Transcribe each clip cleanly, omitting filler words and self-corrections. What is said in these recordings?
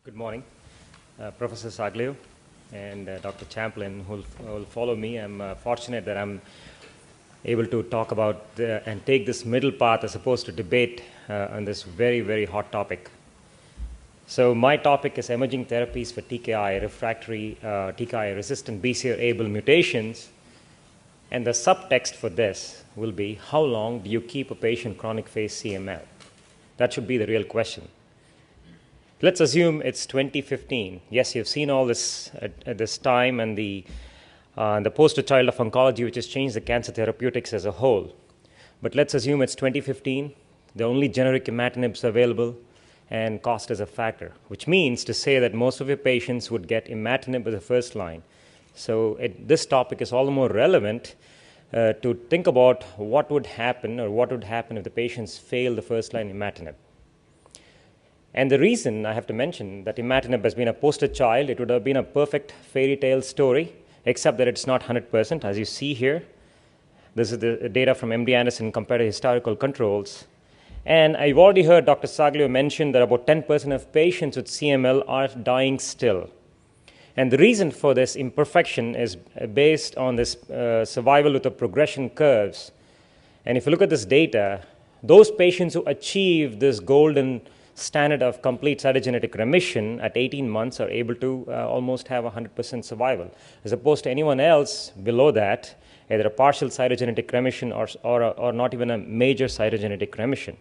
Good morning, Professor Saglio and Dr. Champlin, who will follow me. I'm fortunate that I'm able to talk about and take this middle path as opposed to debate on this very, very hot topic. So my topic is emerging therapies for TKI, refractory TKI resistant BCR-ABL mutations. And the subtext for this will be, how long do you keep a patient chronic phase CML? That should be the real question. Let's assume it's 2015. Yes, you've seen all this at this time and the poster child of oncology, which has changed the cancer therapeutics as a whole. But let's assume it's 2015. The only generic imatinibs available, and cost is a factor, which means to say that most of your patients would get imatinib as a first line. So this topic is all the more relevant to think about what would happen if the patients fail the first line imatinib. And the reason I have to mention that imatinib has been a poster child, it would have been a perfect fairy tale story, except that it's not 100%, as you see here. This is the data from MD Anderson compared to historical controls. And I've already heard Dr. Saglio mention that about 10% of patients with CML are dying still. And the reason for this imperfection is based on this survival with the progression curves. And if you look at this data, those patients who achieve this golden standard of complete cytogenetic remission at 18 months are able to almost have 100% survival, as opposed to anyone else below that, either a partial cytogenetic remission or not even a major cytogenetic remission.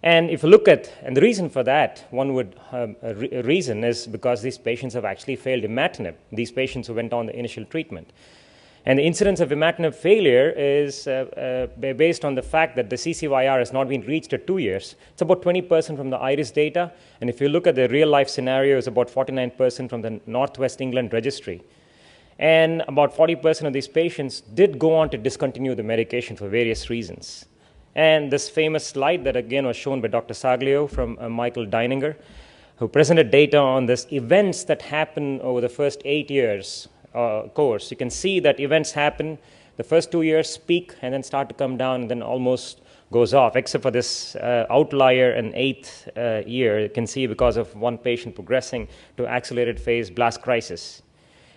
And if you look at, and the reason for that, one would reason is because these patients have actually failed imatinib, these patients who went on the initial treatment. And the incidence of imatinib failure is based on the fact that the CCYR has not been reached at 2 years. It's about 20% from the IRIS data. And if you look at the real life scenario, it's about 49% from the Northwest England registry. And about 40% of these patients did go on to discontinue the medication for various reasons. And this famous slide that again was shown by Dr. Saglio from Michael Deininger, who presented data on this events that happen over the first 8 years course. You can see that events happen, the first 2 years peak and then start to come down and then almost goes off, except for this outlier in 8th year. You can see because of one patient progressing to accelerated phase blast crisis.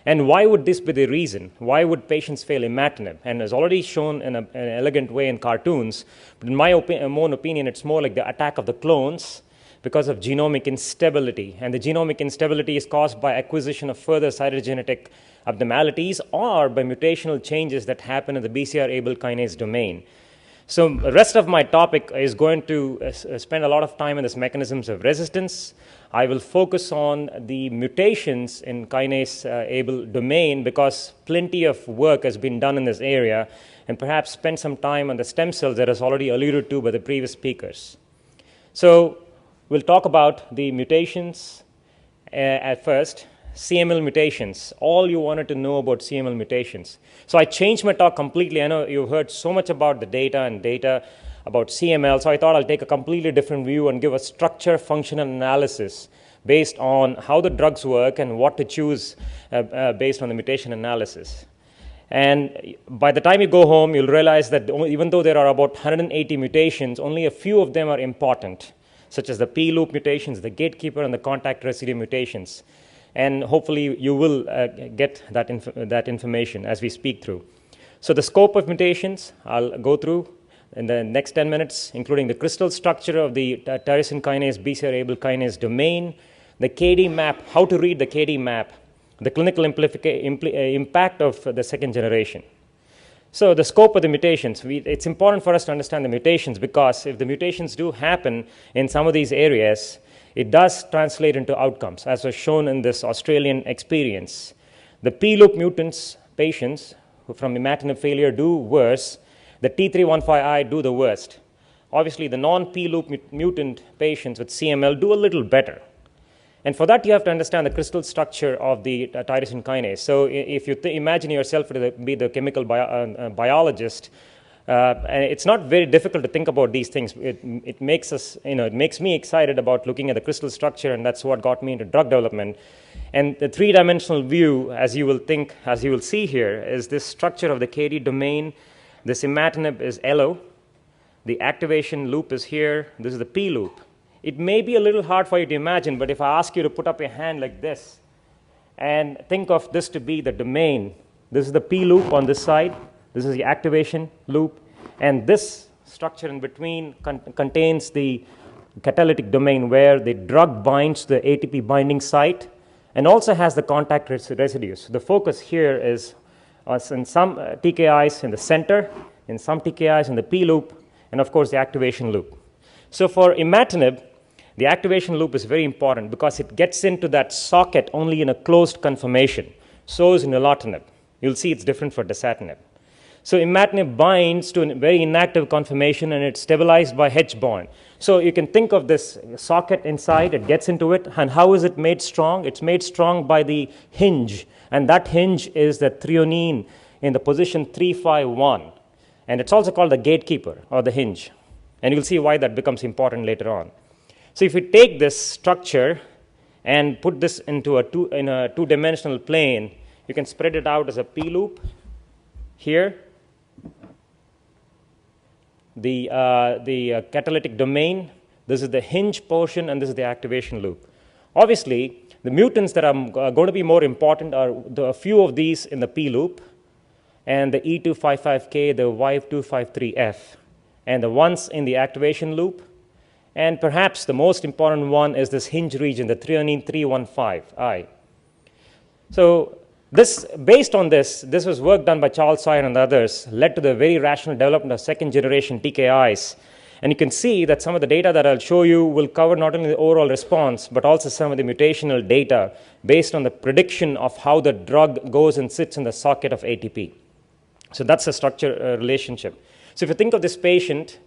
And why would this be the reason? Why would patients fail imatinib? And as already shown in an elegant way in cartoons, but in my own opinion, it's more like the attack of the clones because of genomic instability. And the genomic instability is caused by acquisition of further cytogenetic abnormalities or by mutational changes that happen in the BCR-ABL kinase domain. So the rest of my topic is going to spend a lot of time on this mechanisms of resistance. I will focus on the mutations in kinase ABL domain because plenty of work has been done in this area, and perhaps spend some time on the stem cells that is already alluded to by the previous speakers. So we'll talk about the mutations at first. CML mutations, all you wanted to know about CML mutations. So I changed my talk completely. I know you've heard so much about the data about CML, so I thought I'll take a completely different view and give a structure functional analysis based on how the drugs work and what to choose based on the mutation analysis. And by the time you go home, you'll realize that even though there are about 180 mutations, only a few of them are important, such as the P-loop mutations, the gatekeeper, and the contact residue mutations. And hopefully you will get that information as we speak through. So the scope of mutations, I'll go through in the next 10 minutes, including the crystal structure of the tyrosine kinase, BCR-ABL kinase domain, the KD map, how to read the KD map, the clinical impact of the second generation. So the scope of the mutations, it's important for us to understand the mutations because if the mutations do happen in some of these areas, it does translate into outcomes, as was shown in this Australian experience. The P-loop mutants patients who from imatinib failure do worse. The T315I do the worst. Obviously, the non-P-loop mutant patients with CML do a little better. And for that, you have to understand the crystal structure of the tyrosine kinase. So if you imagine yourself to be the chemical biologist, and it's not very difficult to think about these things. It makes us, it makes me excited about looking at the crystal structure, and that's what got me into drug development. And the three-dimensional view, as you will see here, is this structure of the KD domain. This imatinib is LO. The activation loop is here. This is the P loop. It may be a little hard for you to imagine, but if I ask you to put up your hand like this and think of this to be the domain, this is the P loop on this side, this is the activation loop, and this structure in between contains the catalytic domain where the drug binds the ATP binding site and also has the contact residues. The focus here is in some TKIs in the center, in some TKIs in the P loop, and of course the activation loop. So for imatinib, the activation loop is very important because it gets into that socket only in a closed conformation. So is nilotinib. You'll see it's different for dasatinib. So imatinib binds to a very inactive conformation and it's stabilized by H bond. So you can think of this socket inside, it gets into it, and how is it made strong? It's made strong by the hinge, and that hinge is the threonine in the position 351. And it's also called the gatekeeper or the hinge. And you'll see why that becomes important later on. So if you take this structure and put this into a two-dimensional plane, you can spread it out as a P loop here. The catalytic domain, this is the hinge portion, and this is the activation loop. Obviously, the mutants that are going to be more important are a few of these in the P loop, and the E255K, the Y253F, and the ones in the activation loop. And perhaps the most important one is this hinge region, the threonine 315I. So based on this was work done by Charles Iyer and others, led to the very rational development of second-generation TKIs. And you can see that some of the data that I'll show you will cover not only the overall response, but also some of the mutational data based on the prediction of how the drug goes and sits in the socket of ATP. So that's a structure relationship. So if you think of this patient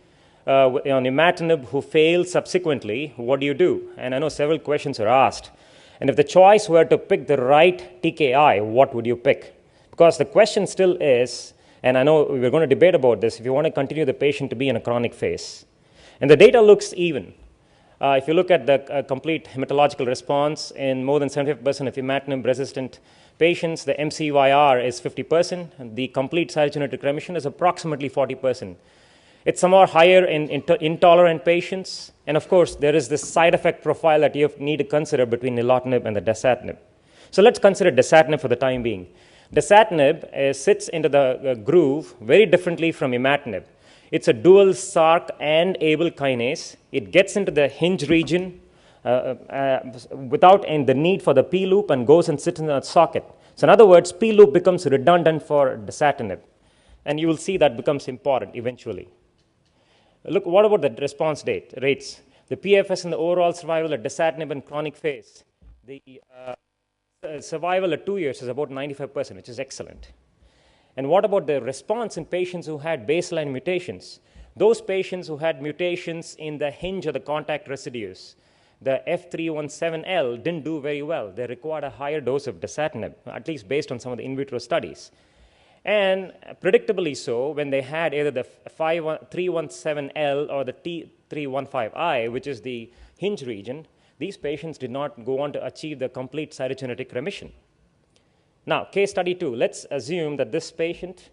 on imatinib who fails subsequently, what do you do? And I know several questions are asked. And if the choice were to pick the right TKI, what would you pick? Because the question still is, and I know we're going to debate about this, if you want to continue the patient to be in a chronic phase. And the data looks even. If you look at the complete hematological response in more than 75% of imatinib-resistant patients, the MCYR is 50%, and the complete cytogenetic remission is approximately 40%. It's somewhat higher in intolerant patients, and of course, there is this side effect profile that you need to consider between nilotinib and the dasatinib. So let's consider dasatinib for the time being. Dasatinib sits into the groove very differently from imatinib. It's a dual Src and Abl kinase. It gets into the hinge region without the need for the P loop and goes and sits in the socket. So in other words, P loop becomes redundant for dasatinib. And you will see that becomes important eventually. Look, what about the response rates? The PFS and the overall survival at dasatinib in chronic phase. The survival at 2 years is about 95%, which is excellent. And what about the response in patients who had baseline mutations? Those patients who had mutations in the hinge or the contact residues, the F317L didn't do very well. They required a higher dose of dasatinib, at least based on some of the in vitro studies. And predictably so, when they had either the 317L or the T315I, which is the hinge region, these patients did not go on to achieve the complete cytogenetic remission. Now, case study 2. Let's assume that this patient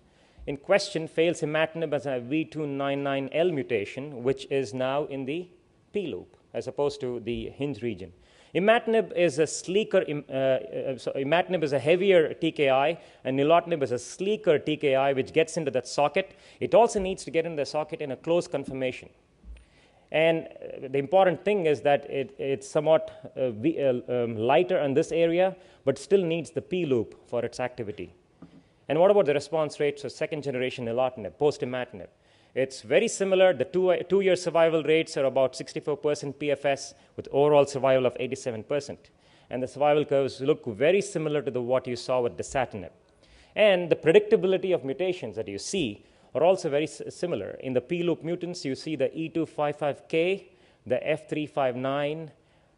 in question fails imatinib as a V299L mutation, which is now in the P loop, as opposed to the hinge region. Imatinib is a sleeker, imatinib is a heavier TKI, and nilotinib is a sleeker TKI, which gets into that socket. It also needs to get in the socket in a close conformation. And the important thing is that it's somewhat lighter in this area, but still needs the P loop for its activity. And what about the response rates of second-generation nilotinib, post-imatinib? It's very similar. The two-year survival rates are about 64% PFS with overall survival of 87%. And the survival curves look very similar to what you saw with dasatinib. And the predictability of mutations that you see are also very similar. In the P loop mutants, you see the E255K, the F359,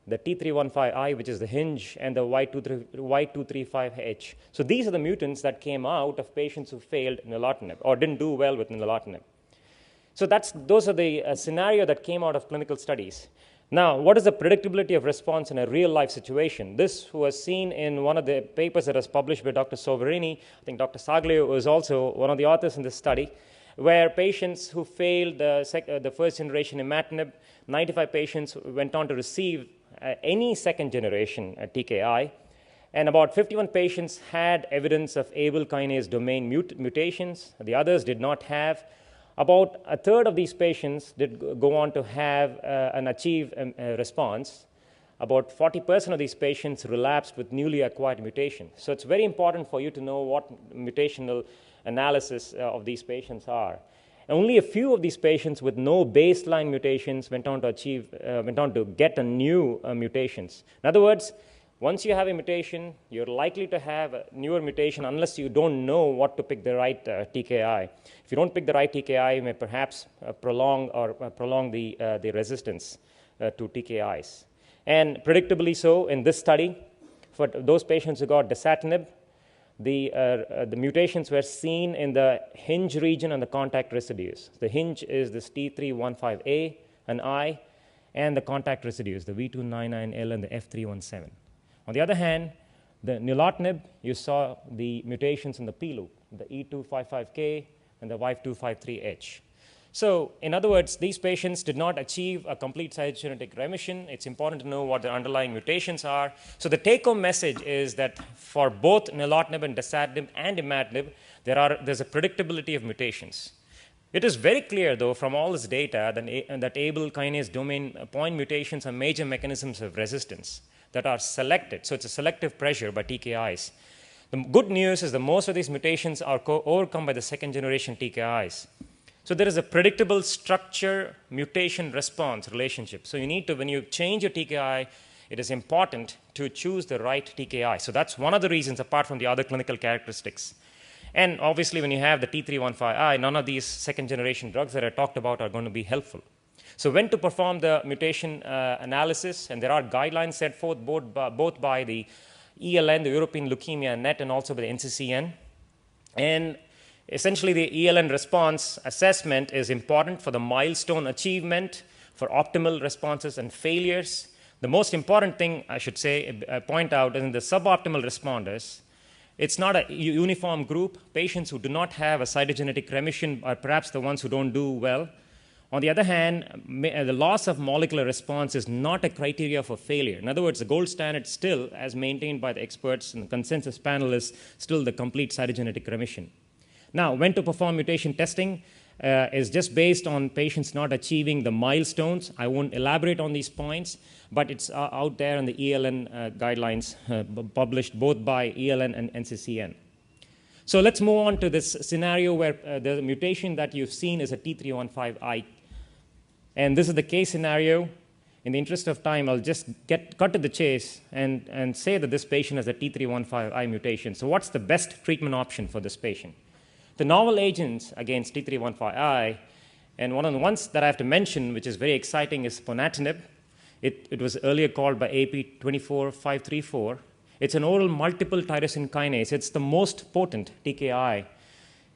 the T315I, which is the hinge, and the Y235H. So these are the mutants that came out of patients who failed nilotinib or didn't do well with nilotinib. So those are the scenario that came out of clinical studies. Now, what is the predictability of response in a real-life situation? This was seen in one of the papers that was published by Dr. Soverini. I think Dr. Saglio was also one of the authors in this study. where patients who failed the first generation imatinib, 95 patients went on to receive any second generation TKI, and about 51 patients had evidence of Abel kinase domain mutations. The others did not have. About a third of these patients did go on to have and achieve a response. About 40% of these patients relapsed with newly acquired mutation. So it's very important for you to know what mutational analysis of these patients are. Only a few of these patients with no baseline mutations went on to get a new mutations. In other words, once you have a mutation, you're likely to have a newer mutation unless you don't know what to pick the right TKI. If you don't pick the right TKI, you may perhaps prolong the resistance to TKIs. And predictably so, in this study, for those patients who got dasatinib, the mutations were seen in the hinge region and the contact residues. The hinge is this T315A and I, and the contact residues, the V299L and the F317. On the other hand, the nilotinib, you saw the mutations in the P loop, the E255K and the Y253H. So, in other words, these patients did not achieve a complete cytogenetic remission. It's important to know what the underlying mutations are. So, the take-home message is that for both nilotinib and dasatinib and imatinib, there's a predictability of mutations. It is very clear, though, from all this data that Abel kinase domain point mutations are major mechanisms of resistance that are selected. So, it's a selective pressure by TKIs. The good news is that most of these mutations are overcome by the second generation TKIs. So there is a predictable structure mutation response relationship. So you need to, when you change your TKI, it is important to choose the right TKI. So that's one of the reasons apart from the other clinical characteristics. And obviously when you have the T315I, none of these second generation drugs that I talked about are going to be helpful. So when to perform the mutation analysis, and there are guidelines set forth both by the ELN, the European Leukemia Net, and also by the NCCN. And essentially, the ELN response assessment is important for the milestone achievement, for optimal responses and failures. The most important thing, I should say, point out, is in the suboptimal responders, it's not a uniform group. Patients who do not have a cytogenetic remission are perhaps the ones who don't do well. On the other hand, the loss of molecular response is not a criteria for failure. In other words, the gold standard still, as maintained by the experts and the consensus panel, is still the complete cytogenetic remission. Now, when to perform mutation testing is just based on patients not achieving the milestones. I won't elaborate on these points, but it's out there in the ELN guidelines published both by ELN and NCCN. So let's move on to this scenario where the mutation that you've seen is a T315I. And this is the case scenario. In the interest of time, I'll just cut to the chase and say that this patient has a T315I mutation. So what's the best treatment option for this patient? The novel agents against T315I, and one of the ones that I have to mention, which is very exciting, is Ponatinib. It was earlier called by AP24534. It's an oral multiple tyrosine kinase. It's the most potent TKI.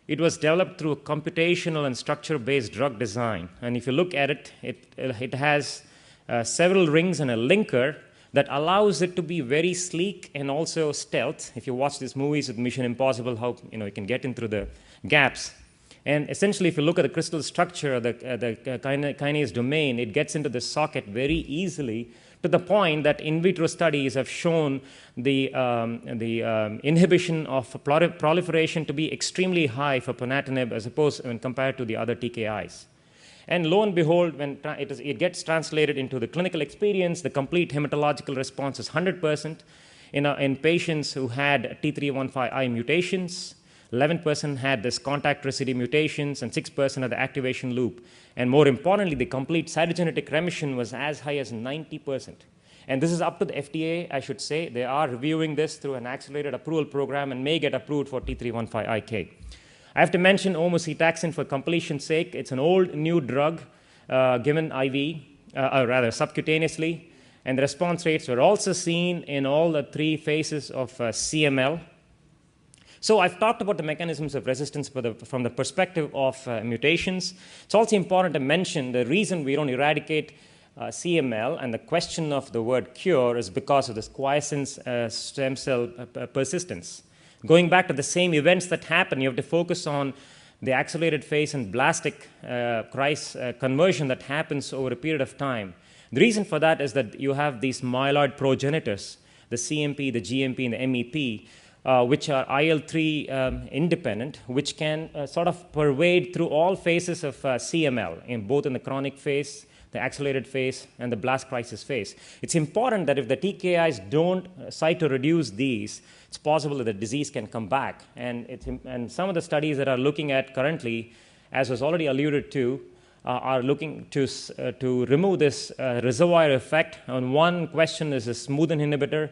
It was developed through a computational and structure-based drug design. And if you look at it, it has several rings and a linker that allows it to be very sleek and also stealth. If you watch these movies with Mission Impossible, how you can get in through the gaps. And essentially, if you look at the crystal structure, the kinase domain, it gets into the socket very easily, to the point that in vitro studies have shown the inhibition of proliferation to be extremely high for Ponatinib as opposed when compared to the other TKIs. And lo and behold, when it gets translated into the clinical experience, the complete hematological response is 100% in patients who had T315I mutations. 11% had this contact residue mutations, and 6% had the activation loop. And more importantly, the complete cytogenetic remission was as high as 90%. And this is up to the FDA, I should say. They are reviewing this through an accelerated approval program and may get approved for T315IK. I have to mention omocitaxin for completion's sake. It's an old new drug given IV, or rather subcutaneously. And the response rates were also seen in all the 3 phases of CML. So I've talked about the mechanisms of resistance from the perspective of mutations. It's also important to mention the reason we don't eradicate CML and the question of the word cure is because of this quiescence stem cell persistence. Going back to the same events that happen, you have to focus on the accelerated phase and blastic conversion that happens over a period of time. The reason for that is that you have these myeloid progenitors, the CMP, the GMP, and the MEP, which are IL-3 independent, which can sort of pervade through all phases of CML, both in the chronic phase, the accelerated phase, and the blast crisis phase. It's important that if the TKIs don't cytoreduce these, it's possible that the disease can come back. And some of the studies that are looking at currently, as was already alluded to, are looking to remove this reservoir effect. And one question is a smoothen inhibitor,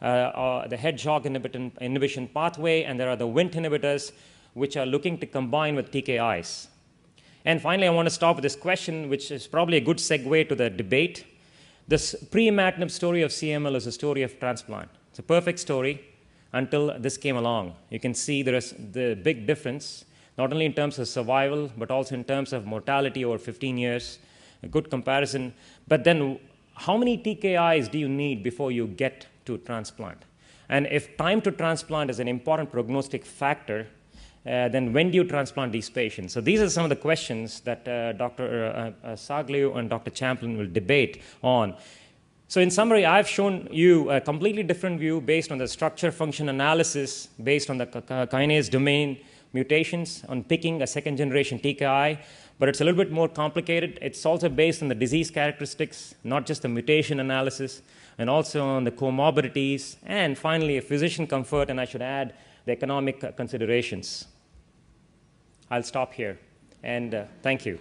the hedgehog inhibition pathway, and there are the Wnt inhibitors, which are looking to combine with TKIs. And finally, I want to stop with this question, which is probably a good segue to the debate. This Preimatinib story of CML is a story of transplant. It's a perfect story until this came along. You can see there is the big difference, not only in terms of survival, but also in terms of mortality over 15 years, a good comparison. But then how many TKIs do you need before you get to transplant? And if time to transplant is an important prognostic factor, then when do you transplant these patients? So these are some of the questions that Dr. Sagliu and Dr. Champlin will debate on. So in summary, I've shown you a completely different view based on the structure function analysis, based on the kinase domain mutations, on picking a second-generation TKI, but it's a little bit more complicated. It's also based on the disease characteristics, not just the mutation analysis, and also on the comorbidities, and finally, physician comfort, and I should add, the economic considerations. I'll stop here, and thank you.